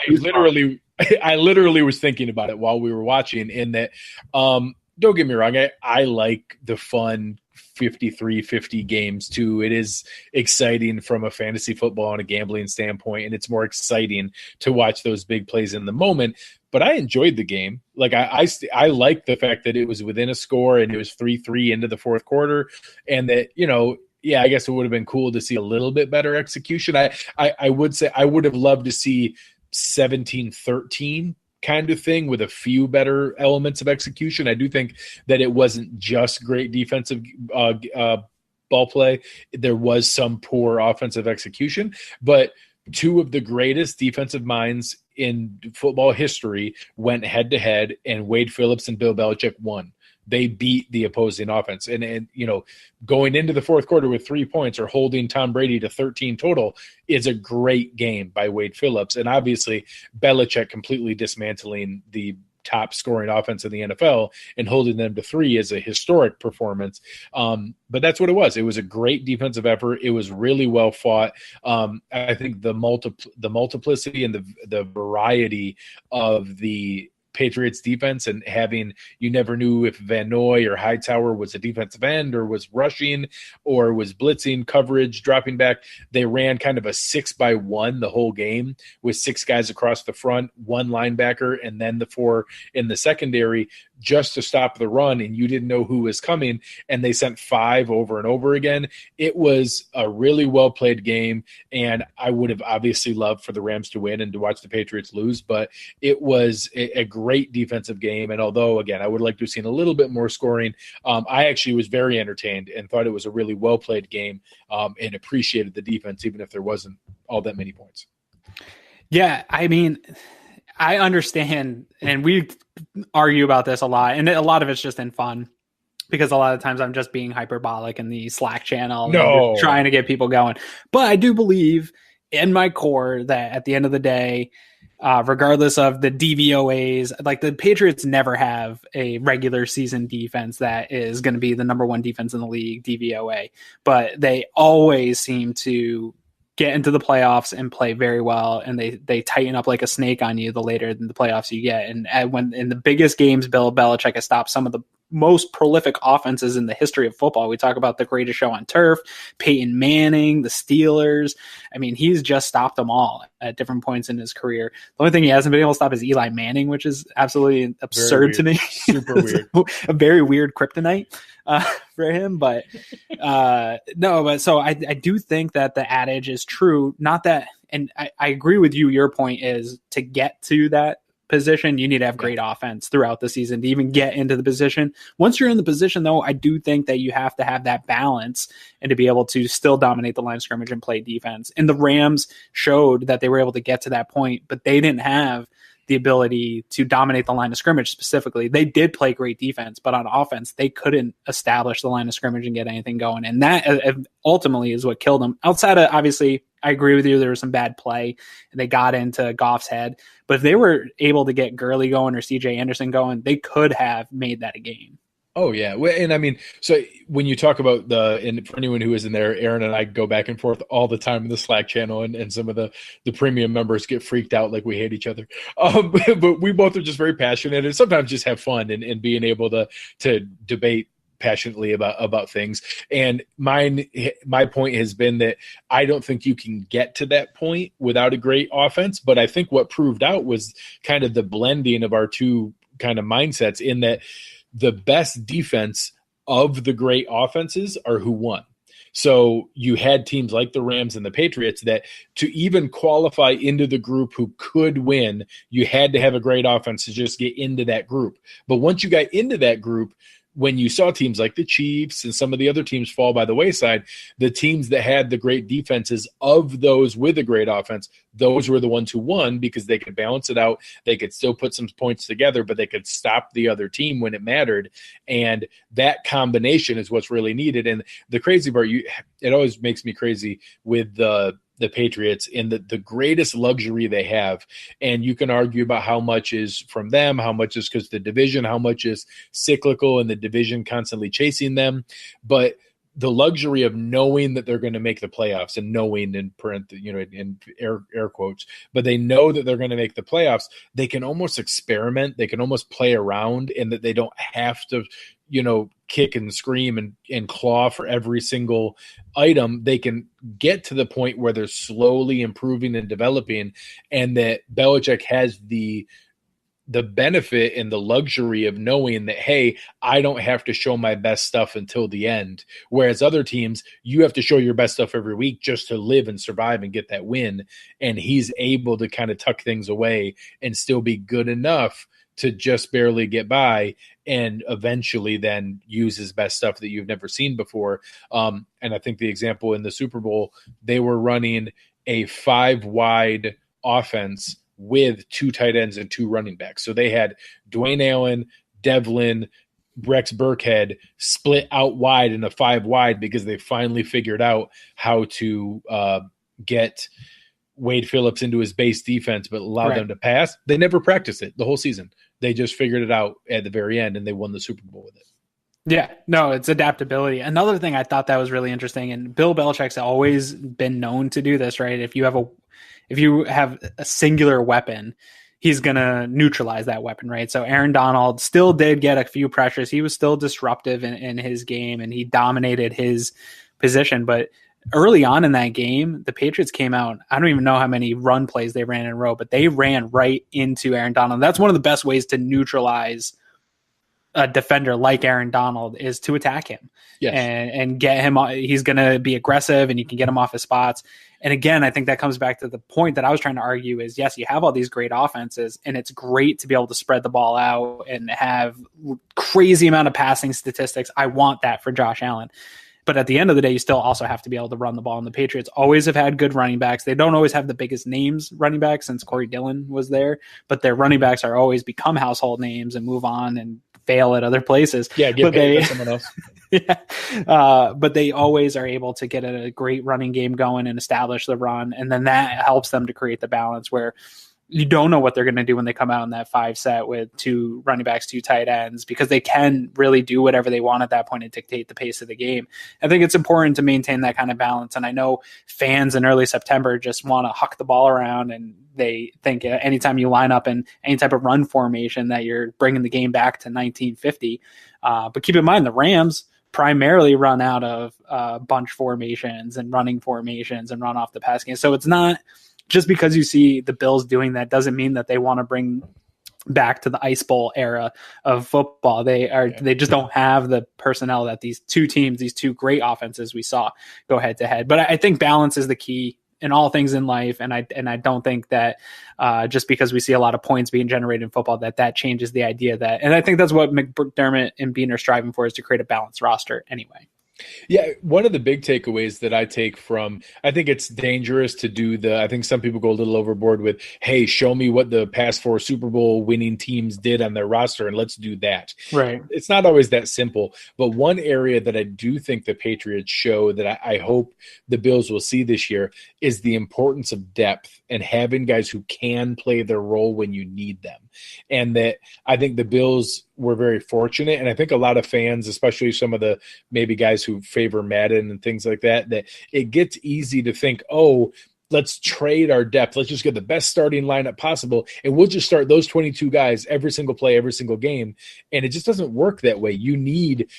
literally was thinking about it while we were watching, in that don't get me wrong, I like the fun 53-50 games too. It is exciting from a fantasy football and a gambling standpoint, and it's more exciting to watch those big plays in the moment. But I enjoyed the game. Like I liked the fact that it was within a score and it was 3-3 into the fourth quarter, and that, I guess it would have been cool to see a little bit better execution. I would say I would have loved to see 17-13 kind of thing with a few better elements of execution. I do think that it wasn't just great defensive ball play. There was some poor offensive execution, but two of the greatest defensive minds in football history went head to head, and Wade Phillips and Bill Belichick won. They beat the opposing offense. And going into the fourth quarter with 3 points or holding Tom Brady to 13 total is a great game by Wade Phillips. And obviously Belichick completely dismantling the top scoring offense in the NFL and holding them to 3 is a historic performance. But that's what it was. It was a great defensive effort. It was really well fought. I think the multiplicity and the variety of the Patriots defense, and having, you never knew if Van Noy or Hightower was a defensive end or was rushing or was blitzing coverage, dropping back. They ran kind of a 6-by-1 the whole game with 6 guys across the front, 1 linebacker, and then the 4 in the secondary, just to stop the run, and you didn't know who was coming, and they sent 5 over and over again. It was a really well played game, and I would have obviously loved for the Rams to win and to watch the Patriots lose, but it was a great defensive game. And although, again, I would like to have seen a little bit more scoring, I actually was very entertained and thought it was a really well played game, and appreciated the defense, even if there wasn't all that many points.
Yeah, I mean, I understand, and we argue about this a lot, and a lot of it's just in fun. Because a lot of times I'm just being hyperbolic in the Slack channel and trying to get people going. But I do believe in my core that at the end of the day, regardless of the DVOAs, like the Patriots never have a regular season defense that is going to be the number one defense in the league, DVOA. But they always seem to get into the playoffs and play very well, and they tighten up like a snake on you the later in the playoffs you get. And when in the biggest games, Bill Belichick has stopped some of the most prolific offenses in the history of football. We talk about the greatest show on turf, Peyton Manning, the Steelers. I mean, he's just stopped them all at different points in his career. The only thing he hasn't been able to stop is Eli Manning, which is absolutely absurd to me.
Super weird.
A very weird kryptonite for him. But no, but so I do think that the adage is true. Not that, and I agree with you. Your point is to get to that position, you need to have great offense throughout the season to even get into the position. Once you're in the position, though, I do think that you have to have that balance and to be able to still dominate the line of scrimmage and play defense. And the Rams showed that they were able to get to that point, but they didn't have the ability to dominate the line of scrimmage specifically. They did play great defense, but on offense, they couldn't establish the line of scrimmage and get anything going. And that ultimately is what killed them. Outside of, obviously, I agree with you, there was some bad play and they got into Goff's head. But if they were able to get Gurley going or CJ Anderson going, they could have made that a game.
Oh, yeah. And I mean, so when you talk about and for anyone who is in there, Aaron and I go back and forth all the time in the Slack channel, and some of the premium members get freaked out like we hate each other. But we both are just very passionate and sometimes just have fun and being able to debate passionately about things. And my point has been that I don't think you can get to that point without a great offense. But I think what proved out was kind of the blending of our two kind of mindsets, in that the best defense of the great offenses are who won. So you had teams like the Rams and the Patriots that to even qualify into the group who could win, you had to have a great offense to just get into that group. But once you got into that group, when you saw teams like the Chiefs and some of the other teams fall by the wayside, the teams that had the great defenses of those with a great offense, those were the ones who won because they could balance it out. They could still put some points together, but they could stop the other team when it mattered. And that combination is what's really needed. And the crazy part, it always makes me crazy with the Patriots and the greatest luxury they have. And you can argue about how much is from them, how much is because the division, how much is cyclical and the division constantly chasing them. But the luxury of knowing that they're going to make the playoffs, and knowing in air quotes, but they know that they're going to make the playoffs. They can almost experiment. They can almost play around, and that they don't have to, kick and scream and claw for every single item. They can get to the point where they're slowly improving and developing, and that Belichick has the benefit and the luxury of knowing that, hey, I don't have to show my best stuff until the end. Whereas other teams, you have to show your best stuff every week just to live and survive and get that win. And he's able to kind of tuck things away and still be good enough to just barely get by, and eventually then use his best stuff that you've never seen before. And I think the example in the Super Bowl, they were running a 5-wide offense with 2 tight ends and 2 running backs. So they had Dwayne Allen, Devlin, Rex Burkhead split out wide in a 5-wide because they finally figured out how to get Wade Phillips into his base defense, but allow them to pass. They never practiced it the whole season. They just figured it out at the very end, and they won the Super Bowl with it.
Yeah, no, it's adaptability. Another thing I thought that was really interesting, and Bill Belichick's always been known to do this, right? If you have a singular weapon, he's going to neutralize that weapon, right? So Aaron Donald still did get a few pressures. He was still disruptive in his game, and he dominated his position. But early on in that game, the Patriots came out. I don't even know how many run plays they ran in a row, but they ran right into Aaron Donald. That's one of the best ways to neutralize a defender like Aaron Donald, is to attack him.
Yes.
And get him. He's going to be aggressive, and you can get him off his spots. And again, I think that comes back to the point that I was trying to argue is, yes, you have all these great offenses, and it's great to be able to spread the ball out and have crazy amount of passing statistics. I want that for Josh Allen. But at the end of the day, you still also have to be able to run the ball. And the Patriots always have had good running backs. They don't always have the biggest names running backs since Corey Dillon was there, but their running backs are always become household names and move on and fail at other places.
Yeah, get paid by someone else.
Yeah. But they always are able to get a great running game going and establish the run. And then that helps them to create the balance where you don't know what they're going to do when they come out in that 5 set with 2 running backs, 2 tight ends, because they can really do whatever they want at that point and dictate the pace of the game. I think it's important to maintain that kind of balance. And I know fans in early September just want to huck the ball around, and they think anytime you line up in any type of run formation that you're bringing the game back to 1950. But keep in mind, the Rams primarily run out of bunch formations and running formations and run off the pass game. So it's not just because you see the Bills doing that doesn't mean that they want to bring back to the Ice Bowl era of football. They just don't have the personnel that these 2 teams, these 2 great offenses we saw go head to head. But I think balance is the key in all things in life. And I don't think that just because we see a lot of points being generated in football, that changes the idea that, and I think that's what McDermott and Bean are striving for, is to create a balanced roster anyway.
Yeah, one of the big takeaways that I take from, I think it's dangerous to do I think some people go a little overboard with, hey, show me what the past 4 Super Bowl winning teams did on their roster and let's do that.
Right.
It's not always that simple. But one area that I do think the Patriots show that I hope the Bills will see this year is the importance of depth and having guys who can play their role when you need them. And that I think the Bills were very fortunate. And I think a lot of fans, especially some of the maybe guys who favor Madden and things like that it gets easy to think, oh, let's trade our depth. Let's just get the best starting lineup possible. And we'll just start those 22 guys every single play, every single game. And it just doesn't work that way. You need,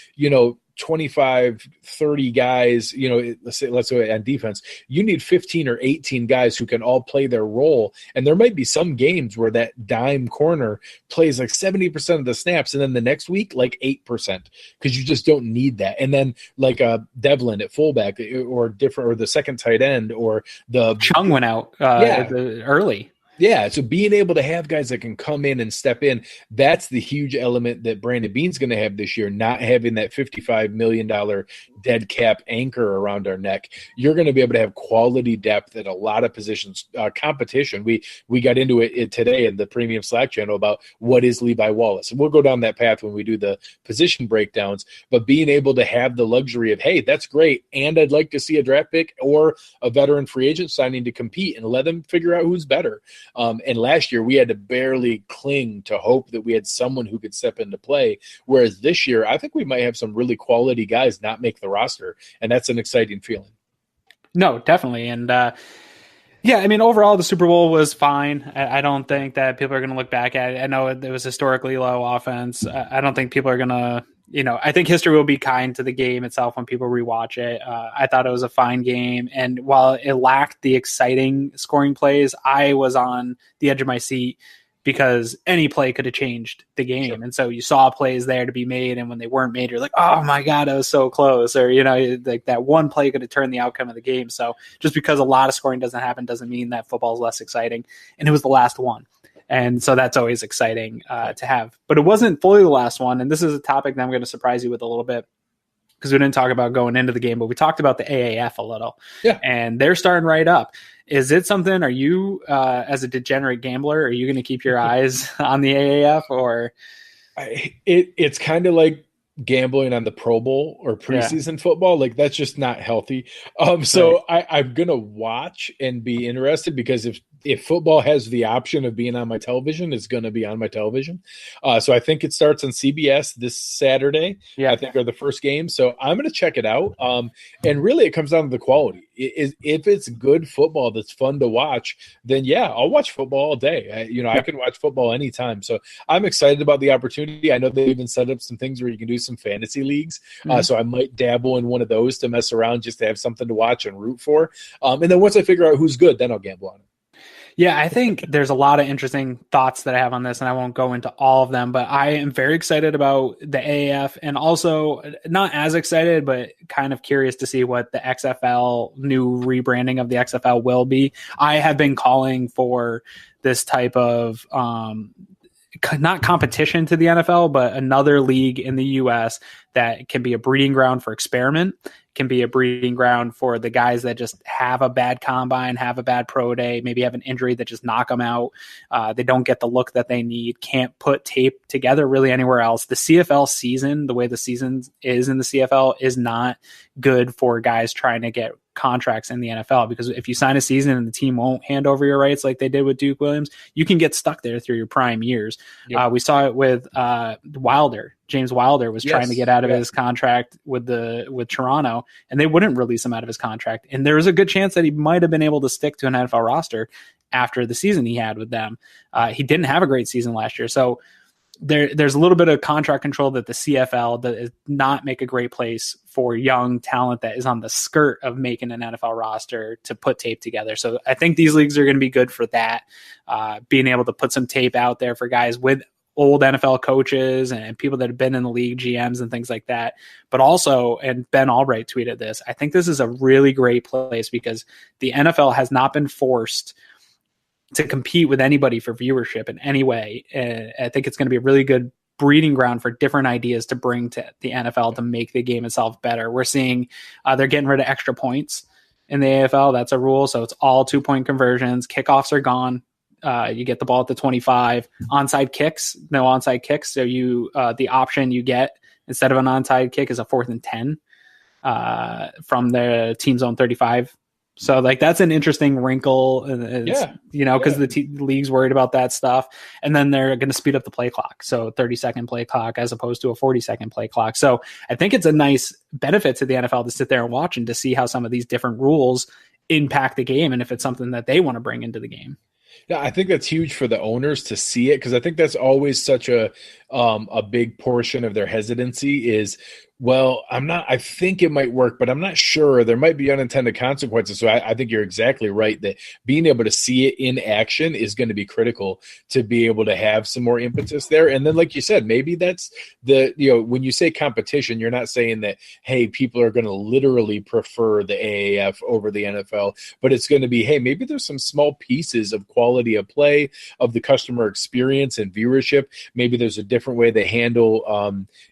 25, 30 guys, let's say on defense, you need 15 or 18 guys who can all play their role. And there might be some games where that dime corner plays like 70% of the snaps. And then the next week, like 8%, because you just don't need that. And then like Devlin at fullback or the second tight end or the
Chung went out early.
Yeah, so being able to have guys that can come in and step in, that's the huge element that Brandon Beane's going to have this year, not having that $55 million dead cap anchor around our neck. You're going to be able to have quality depth at a lot of positions. Competition, we got into it today in the premium Slack channel about what is Levi Wallace. And we'll go down that path when we do the position breakdowns, but being able to have the luxury of, hey, that's great, and I'd like to see a draft pick or a veteran free agent signing to compete and let them figure out who's better. And last year we had to barely cling to hope that we had someone who could step into play. Whereas this year, I think we might have some really quality guys not make the roster. And that's an exciting feeling.
No, definitely. And overall the Super Bowl was fine. I don't think that people are going to look back at it. I know it was historically low offense. I don't think people are going to, I think history will be kind to the game itself when people rewatch it. I thought it was a fine game. And while it lacked the exciting scoring plays, I was on the edge of my seat because any play could have changed the game. Sure. And so you saw plays there to be made. And when they weren't made, you're like, oh my God, it was so close. Or, like that one play could have turned the outcome of the game. So just because a lot of scoring doesn't happen doesn't mean that football is less exciting. And it was the last one. And so that's always exciting to have. But it wasn't fully the last one. And this is a topic that I'm going to surprise you with a little bit because we didn't talk about going into the game, but we talked about the AAF a little. Yeah. And they're starting right up. Is it something, are you, as a degenerate gambler, are you going to keep your eyes on the AAF? Or
it's kind of like gambling on the Pro Bowl or preseason football. Like that's just not healthy. So right. I'm going to watch and be interested because if football has the option of being on my television, it's going to be on my television. So I think it starts on CBS this Saturday. Yeah, I think are the first game. So I'm going to check it out. And really it comes down to the quality. If it's good football that's fun to watch, then I'll watch football all day. I can watch football anytime. So I'm excited about the opportunity. I know they even set up some things where you can do some fantasy leagues. So I might dabble in one of those to mess around just to have something to watch and root for. And then once I figure out who's good, then I'll gamble on it.
Yeah, I think there's a lot of interesting thoughts that I have on this, and I won't go into all of them, but I am very excited about the AAF and also not as excited, but kind of curious to see what the XFL new rebranding of the XFL will be. I have been calling for this type of not competition to the NFL, but another league in the US that can be a breeding ground for experiment can be a breeding ground for the guys that just have a bad combine, have a bad pro day, maybe have an injury that just knock them out. They don't get the look that they need, can't put tape together really anywhere else. The CFL season, the way the season is in the CFL, is not good for guys trying to get contracts in the NFL, because if you sign a season and the team won't hand over your rights like they did with Duke Williams, you can get stuck there through your prime years. Yep. We saw it with Wilder. James Wilder was trying to get out of his contract with Toronto, and they wouldn't release him out of his contract. And there was a good chance that he might have been able to stick to an NFL roster after the season he had with them. He didn't have a great season last year. So there's a little bit of contract control that the CFL does not make a great place for young talent that is on the skirt of making an NFL roster to put tape together. So I think these leagues are going to be good for that, being able to put some tape out there for guys with old NFL coaches and people that have been in the league, GMs and things like that. But also, and Ben Albright tweeted this, I think this is a really great place because the NFL has not been forced to compete with anybody for viewership in any way. I think it's going to be a really good breeding ground for different ideas to bring to the NFL to make the game itself better. We're seeing they're getting rid of extra points in the AFL. That's a rule. So it's all 2-point conversions. Kickoffs are gone. You get the ball at the 25. Onside kicks, no onside kicks. So the option you get instead of an onside kick is a 4th and 10 from the team zone 35. So that's an interesting wrinkle, because the league's worried about that stuff. And then they're going to speed up the play clock. So 30-second play clock as opposed to a 40-second play clock. So I think it's a nice benefit to the NFL to sit there and watch and to see how some of these different rules impact the game and if it's something that they want to bring into the game.
Yeah, I think that's huge for the owners to see it, because I think that's always such a big portion of their hesitancy is, well, I think it might work, but I'm not sure. There might be unintended consequences. So I think you're exactly right that being able to see it in action is going to be critical to be able to have some more impetus there. And then, like you said, maybe that's when you say competition, you're not saying that, hey, people are going to literally prefer the AAF over the NFL, but it's going to be, hey, maybe there's some small pieces of quality of play, of the customer experience and viewership. Maybe there's a different way they handle,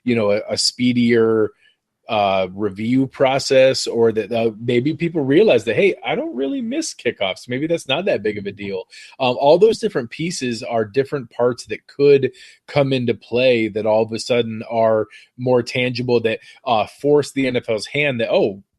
a speedier review process, or that maybe people realize that, hey, I don't really miss kickoffs. Maybe that's not that big of a deal. All those different pieces are different parts that could come into play that all of a sudden are more tangible, that force the NFL's hand that,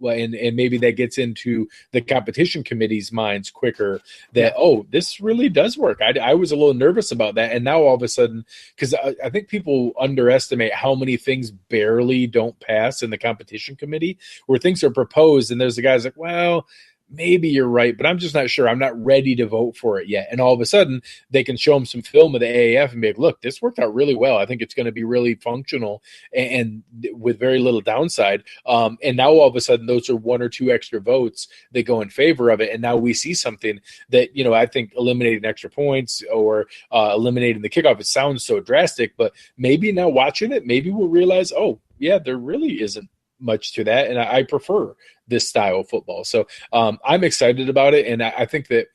and maybe that gets into the competition committee's minds quicker that, this really does work. I was a little nervous about that. And now all of a sudden, because I think people underestimate how many things barely don't pass in the competition committee, where things are proposed and there's the guys like, well, maybe you're right, but I'm just not sure. I'm not ready to vote for it yet. And all of a sudden, they can show them some film of the AAF and be like, look, this worked out really well. I think it's going to be really functional and with very little downside. And now all of a sudden, those are 1 or 2 extra votes that go in favor of it. And now we see something that, I think eliminating extra points or eliminating the kickoff, it sounds so drastic, but maybe now watching it, maybe we'll realize, there really isn't much to that, and I prefer this style of football. So I'm excited about it, and I think that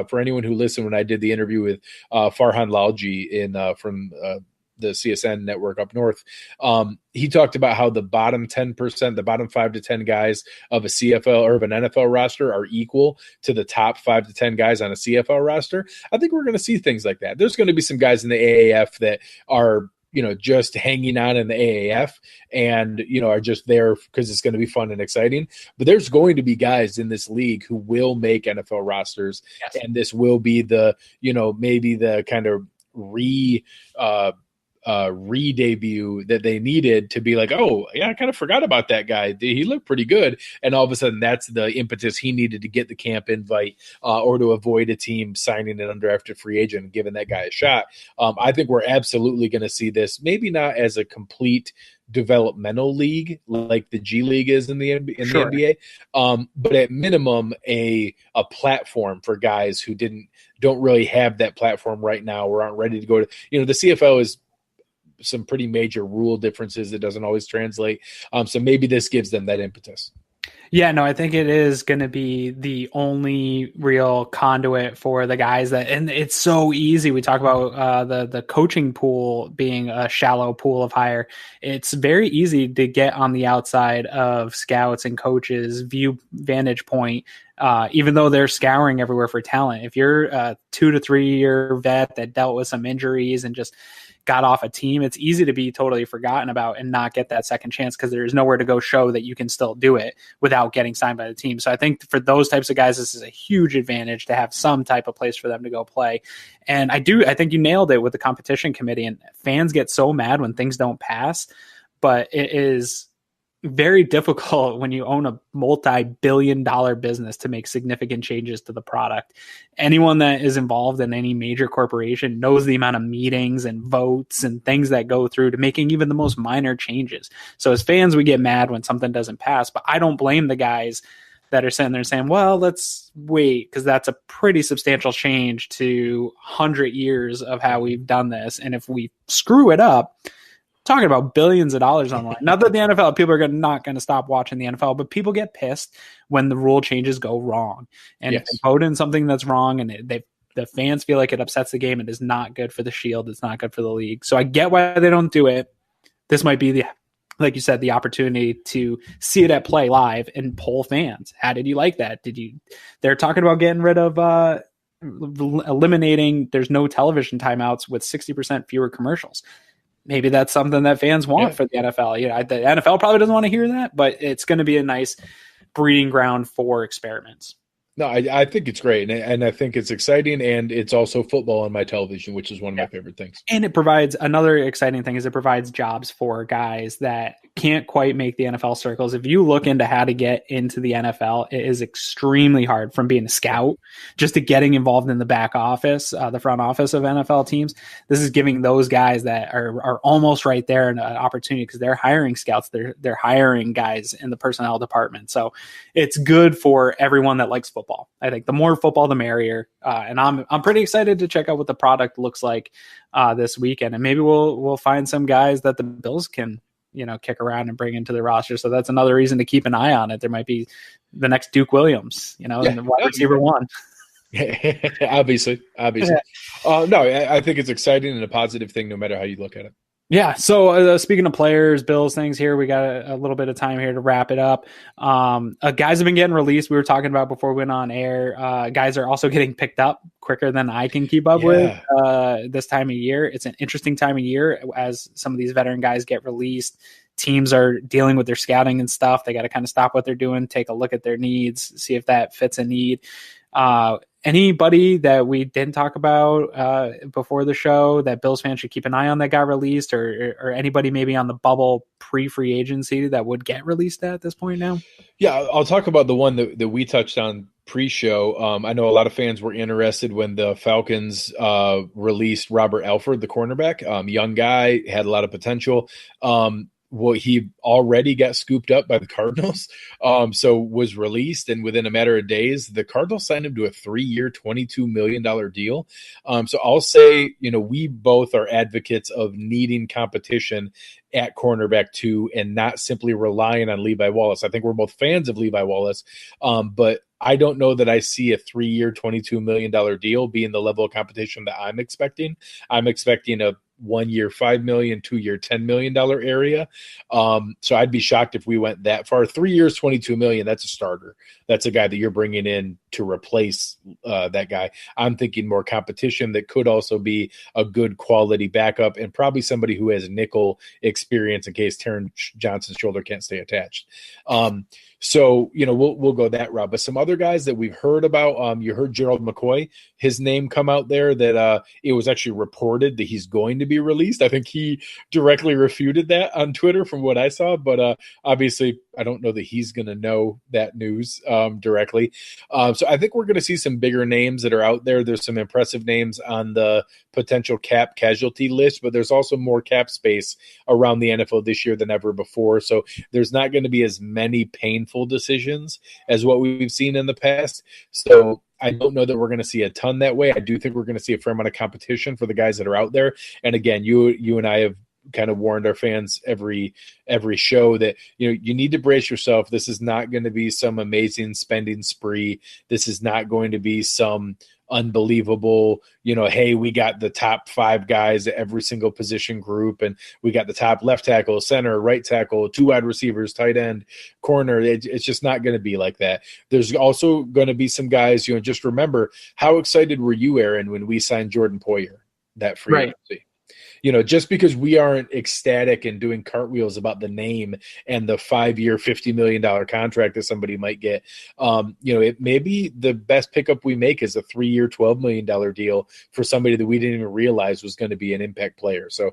for anyone who listened when I did the interview with Farhan Lalji from the CSN network up north, he talked about how the bottom 10%, the bottom 5 to 10 guys of a CFL or of an NFL roster are equal to the top 5 to 10 guys on a CFL roster. I think we're going to see things like that. There's going to be some guys in the AAF that are just hanging on in the AAF and, are just there because it's going to be fun and exciting. But there's going to be guys in this league who will make NFL rosters. Yes. And this will be the, maybe the kind of re-debut that they needed to be like, I kind of forgot about that guy. He looked pretty good. And all of a sudden that's the impetus he needed to get the camp invite or to avoid a team signing an undrafted free agent and giving that guy a shot. I think we're absolutely going to see this, maybe not as a complete developmental league like the G League is in the NBA, but at minimum a platform for guys who don't really have that platform right now or aren't ready to go to, the CFL is some pretty major rule differences that doesn't always translate. So maybe this gives them that impetus.
Yeah, no, I think it is going to be the only real conduit for the guys that, and it's so easy. We talk about the coaching pool being a shallow pool of hire. It's very easy to get on the outside of scouts and coaches' vantage point, even though they're scouring everywhere for talent. If you're a 2 to 3 year vet that dealt with some injuries and just got off a team, it's easy to be totally forgotten about and not get that second chance because there's nowhere to go show that you can still do it without getting signed by the team. So I think for those types of guys, this is a huge advantage to have some type of place for them to go play. And I think you nailed it with the competition committee, and fans get so mad when things don't pass, but it is very difficult when you own a multi-billion-dollar business to make significant changes to the product. Anyone that is involved in any major corporation knows the amount of meetings and votes and things that go through to making even the most minor changes. So as fans, we get mad when something doesn't pass, but I don't blame the guys that are sitting there saying, well, let's wait, because that's a pretty substantial change to 100 years of how we've done this. And if we screw it up, talking about billions of dollars online. Not that the NFL, people are not going to stop watching the NFL, but people get pissed when the rule changes go wrong. And if they vote in something that's wrong and the fans feel like it upsets the game, it is not good for the Shield. It's not good for the league. So I get why they don't do it. This might be like you said, the opportunity to see it at play live and poll fans. How did you like that? They're talking about getting rid of eliminating, there's no television timeouts with 60% fewer commercials. Maybe that's something that fans want for the NFL. The NFL probably doesn't want to hear that, but it's going to be a nice breeding ground for experiments.
No, I think it's great, and I think it's exciting, and it's also football on my television, which is one of my favorite things.
And it provides another exciting thing is it provides jobs for guys that can't quite make the NFL circles. If you look into how to get into the NFL, it is extremely hard, from being a scout just to getting involved in the back office, the front office of NFL teams. This is giving those guys that are almost right there an opportunity because they're hiring scouts. They're hiring guys in the personnel department. So it's good for everyone that likes football. I think the more football, the merrier. And I'm pretty excited to check out what the product looks like this weekend. And maybe we'll find some guys that the Bills can, kick around and bring into the roster. So that's another reason to keep an eye on it. There might be the next Duke Williams, in the wide receiver one.
Obviously.
Yeah.
No, I think it's exciting and a positive thing no matter how you look at it.
Yeah. So speaking of players, Bills things here, we got a little bit of time here to wrap it up. Guys have been getting released. We were talking about before we went on air. Guys are also getting picked up quicker than I can keep up with this time of year. It's an interesting time of year as some of these veteran guys get released. Teams are dealing with their scouting and stuff. They got to kind of stop what they're doing, take a look at their needs, see if that fits a need. Anybody that we didn't talk about before the show that Bills fans should keep an eye on that got released, or anybody maybe on the bubble pre-free agency that would get released at this point now?
Yeah, I'll talk about the one that we touched on pre-show. I know a lot of fans were interested when the Falcons released Robert Alford, the cornerback. Young guy, had a lot of potential. Well, he already got scooped up by the Cardinals, so was released, and within a matter of days, the Cardinals signed him to a 3-year, $22 million deal. So I'll say, we both are advocates of needing competition at cornerback too, and not simply relying on Levi Wallace. I think we're both fans of Levi Wallace, but I don't know that I see a 3-year, $22 million deal being the level of competition that I'm expecting. I'm expecting a 1 year, $5 million, 2 year, $10 million area. So I'd be shocked if we went that far. 3 years, $22 million. That's a starter. That's a guy that you're bringing in to replace that guy. I'm thinking more competition that could also be a good quality backup and probably somebody who has nickel experience in case Taron Johnson's shoulder can't stay attached. So, we'll go that route. But some other guys that we've heard about, you heard Gerald McCoy, his name come out there that it was actually reported that he's going to be released. I think he directly refuted that on Twitter from what I saw. But obviously, I don't know that he's going to know that news directly. So I think we're going to see some bigger names that are out there. There's some impressive names on the potential cap casualty list, but there's also more cap space around the NFL this year than ever before. So there's not going to be as many painful decisions as what we've seen in the past. So I don't know that we're going to see a ton that way. I do think we're going to see a fair amount of competition for the guys that are out there. And again, you and I have kind of warned our fans every show that, you need to brace yourself. This is not going to be some amazing spending spree. This is not going to be some unbelievable, hey, we got the top 5 guys at every single position group, and we got the top left tackle, center, right tackle, 2 wide receivers, tight end, corner. It's just not going to be like that. There's also going to be some guys, just remember, how excited were you, Aaron, when we signed Jordan Poyer, that free agency? Just because we aren't ecstatic and doing cartwheels about the name and the 5-year, $50 million contract that somebody might get, it may be the best pickup we make is a 3-year, $12 million deal for somebody that we didn't even realize was going to be an impact player. So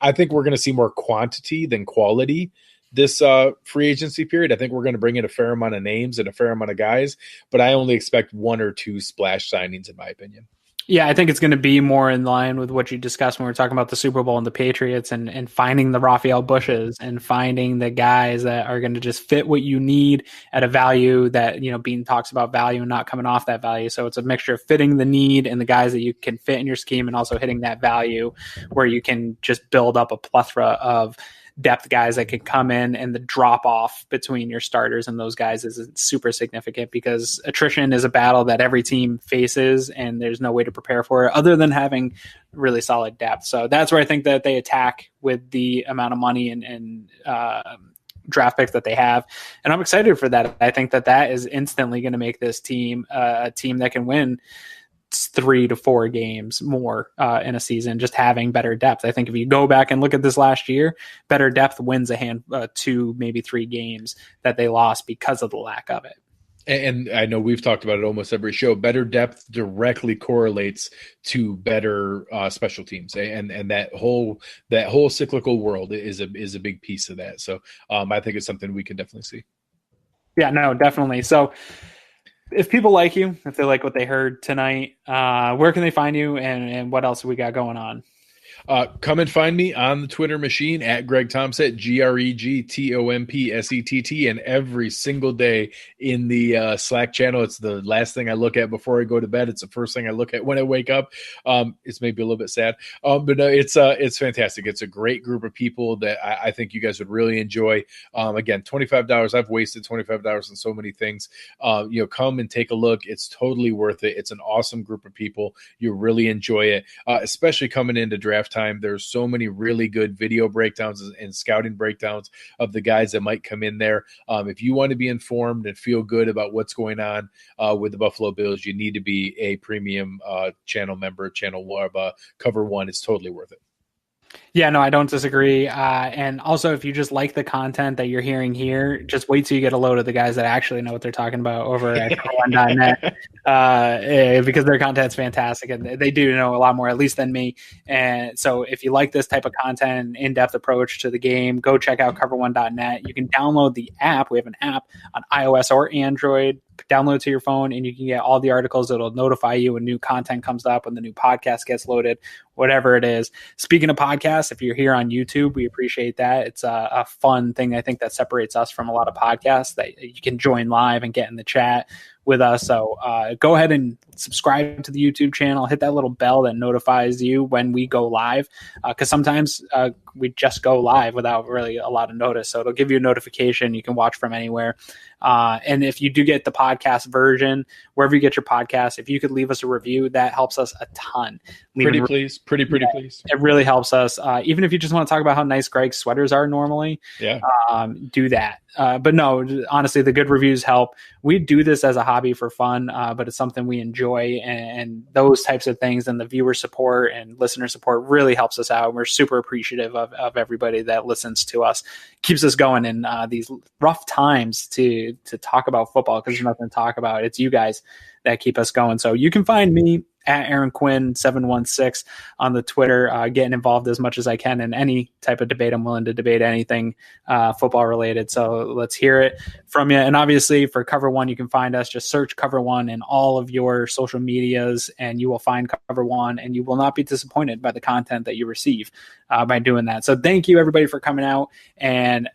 I think we're going to see more quantity than quality this free agency period. I think we're going to bring in a fair amount of names and a fair amount of guys, but I only expect 1 or 2 splash signings, in my opinion.
Yeah, I think it's going to be more in line with what you discussed when we were talking about the Super Bowl and the Patriots, and finding the Raphael Bushes and finding the guys that are going to just fit what you need at a value that, Bean talks about value and not coming off that value. So it's a mixture of fitting the need and the guys that you can fit in your scheme, and also hitting that value where you can just build up a plethora of depth guys that can come in, and the drop off between your starters and those guys is super significant, because attrition is a battle that every team faces, and there's no way to prepare for it other than having really solid depth. So that's where I think that they attack with the amount of money and draft picks that they have. And I'm excited for that. I think that is instantly going to make this team a team that can win 3 to 4 games more in a season, just having better depth. I think if you go back and look at this last year, better depth wins 2, maybe 3 games that they lost because of the lack of it.
And I know we've talked about it almost every show. Better depth directly correlates to better special teams, and that whole cyclical world is a big piece of that. So I think it's something we can definitely see.
Yeah, no, definitely. So if people like you, if they like what they heard tonight, where can they find you, and what else we got going on?
Come and find me on the Twitter machine at Greg Tomsett, GregTompsett, and every single day in the Slack channel. It's the last thing I look at before I go to bed. It's the first thing I look at when I wake up. It's maybe a little bit sad, but no, it's fantastic. It's a great group of people that I think you guys would really enjoy. Again, $25. I've wasted $25 on so many things. Come and take a look. It's totally worth it. It's an awesome group of people. You'll really enjoy it, especially coming into draft time. There's so many really good video breakdowns and scouting breakdowns of the guys that might come in there. If you want to be informed and feel good about what's going on with the Buffalo Bills, you need to be a premium channel member. Channel Cover One is totally worth it.
Yeah, no, I don't disagree. And also, if you just like the content that you're hearing here, just wait till you get a load of the guys that actually know what they're talking about over at cover1.net, because their content's fantastic, and they do know a lot more, at least than me. And so if you like this type of content, in-depth approach to the game, go check out cover1.net. You can download the app. We have an app on iOS or Android. Download to your phone, and you can get all the articles. It'll notify you when new content comes up, when the new podcast gets loaded, whatever it is. Speaking of podcasts, if you're here on YouTube, we appreciate that. It's a fun thing, I think, that separates us from a lot of podcasts, that you can join live and get in the chat with us. So go ahead and subscribe to the YouTube channel, hit that little bell that notifies you when we go live, because sometimes we just go live without really a lot of notice. So it'll give you a notification. You can watch from anywhere. And if you do get the podcast version, wherever you get your podcast, if you could leave us a review, that helps us a ton.
Pretty please.
It really helps us. Even if you just want to talk about how nice Greg's sweaters are normally, do that. But no, honestly, the good reviews help. We do this as a hobby for fun, but it's something we enjoy, and those types of things and the viewer support and listener support really helps us out. We're super appreciative of everybody that listens to us, keeps us going in these rough times to talk about football, because there's nothing to talk about. It's you guys that keep us going. So you can find me at Aaron Quinn 716 on the Twitter, getting involved as much as I can in any type of debate. I'm willing to debate anything football related. So let's hear it from you. And obviously for Cover One, you can find us. Just search Cover One in all of your social medias, and you will find Cover One, and you will not be disappointed by the content that you receive by doing that. So thank you, everybody, for coming out. And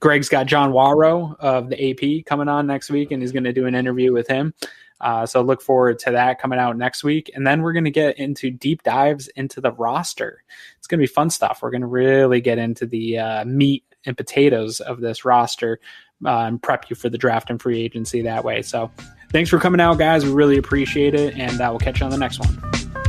Greg's got John Warrow of the AP coming on next week, and he's going to do an interview with him. So look forward to that coming out next week. And then we're going to get into deep dives into the roster. It's going to be fun stuff. We're going to really get into the meat and potatoes of this roster and prep you for the draft and free agency that way. So thanks for coming out, guys. We really appreciate it. And we'll catch you on the next one.